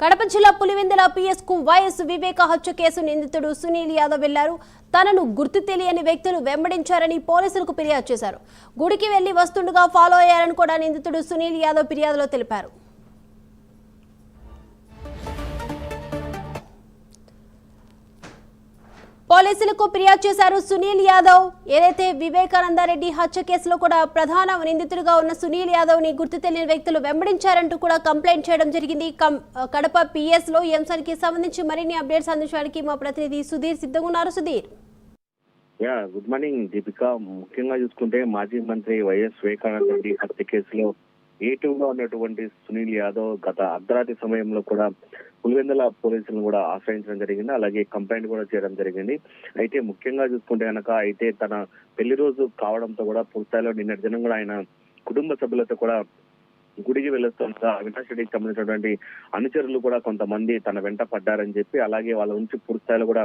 కడప జిల్లా పులివెందుల పిఎస్ కు వైఎస్ వివేక హత్య కేసు నిందితుడు సునీల్ యాదవ్ వెళ్లారు. తనను గుర్తు తెలియని వ్యక్తులు వెంబడించారని పోలీసులకు ఫిర్యాదు చేశారు. గుడికి వెళ్లి వస్తుండగా ఫాలో అయ్యారని కూడా నిందితుడు సునీల్ యాదవ్ ఫిర్యాదులో తెలిపారు. పోలీసులకు ఫిర్యాదు చేశారు సునీల్ యాదవ్. ఏదైతే వివేకానందరెడ్డి హత్య కేసులో కూడా ప్రధాన నిందితుడిగా ఉన్న సునీల్ యాదవ్ ని గుర్తు తెలియని వ్యక్తులు వెంబడించారంటూ కూడా కంప్లైంట్ చేయడం జరిగింది. కడప పిఎస్ లో ఈ అంశానికి సంబంధించి మరిన్ని అప్డేట్స్ అందించడానికి మా ప్రతినిధి సుధీర్ సిద్ధంగా ఉన్నారు. Sudheer, good morning Deepika. ముఖ్యంగా చూసుకుంటే మాజీ మంత్రి వైఎస్ వివేకానందరెడ్డి హత్య కేసులో ఏటుగా ఉన్నటువంటి సునీల్ యాదవ్ గత అర్ధరాత్రి సమయంలో కూడా పులివెందుల పోలీసులను కూడా ఆశ్రయించడం జరిగింది. అలాగే కంప్లైంట్ కూడా చేయడం జరిగింది. అయితే ముఖ్యంగా చూసుకుంటే కనుక అయితే తన పెళ్లి రోజు కావడంతో కూడా పూర్తిస్థాయిలో నిన్నటి దినం కూడా ఆయన కుటుంబ సభ్యులతో కూడా గుడికి వెళ్తుండగా అవినాష్ రెడ్డికి సంబంధించినటువంటి అనుచరులు కూడా కొంతమంది తన వెంట పడ్డారని చెప్పి, అలాగే వాళ్ళ నుంచి పూర్తిస్థాయిలో కూడా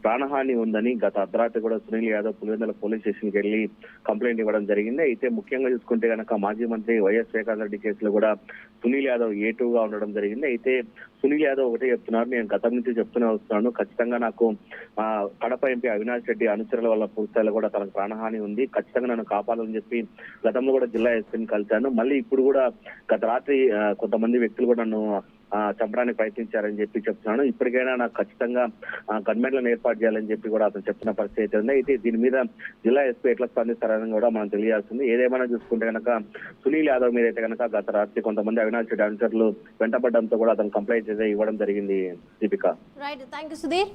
ప్రాణహాని ఉందని గత అర్ధరాత్రి కూడా సునీల్ యాదవ్ పులివెందుల పోలీస్ స్టేషన్ కి వెళ్లి కంప్లైంట్ ఇవ్వడం జరిగింది. అయితే ముఖ్యంగా చూసుకుంటే కనుక మాజీ మంత్రి వైఎస్ వివేకానందరెడ్డి కేసులో కూడా సునీల్ యాదవ్ ఏటుగా ఉండడం జరిగింది. అయితే సునీల్ యాదవ్ ఒకటే చెప్తున్నారు, నేను గతం నుంచి చెప్తూనే వస్తున్నాను, ఖచ్చితంగా నాకు కడప ఎంపీ అవినాష్ రెడ్డి అనుచరుల వల్ల పూర్తిస్థాయిలో కూడా తనకు ప్రాణహాని ఉంది, ఖచ్చితంగా నన్ను కాపాడాలని చెప్పి గతంలో కూడా జిల్లా ఎస్పీని కలిశాను. మళ్ళీ ఇప్పుడు కూడా గత రాత్రి కొంతమంది వ్యక్తులు కూడా నన్ను చంపడానికి ప్రయత్నించారని చెప్పి చెప్తున్నాను. ఇప్పటికైనా నాకు ఖచ్చితంగా గన్మెన్లను ఏర్పాటు చేయాలని చెప్పి కూడా అతను చెప్తున్న పరిస్థితి ఉంది. అయితే దీని మీద జిల్లా ఎస్పీ ఎట్లా స్పందిస్తారని కూడా మనం తెలియాల్సింది. ఏదేమైనా చూసుకుంటే కనుక సునీల్ యాదవ్ మీద అయితే కనుక గత రాత్రి కొంతమంది అవినాష్ రెడ్డి అనుచరులు వెంటబడడంతో కూడా అతను కంప్లైంట్ ఇవ్వడం జరిగింది. Deepika, right, thank you Sudheer.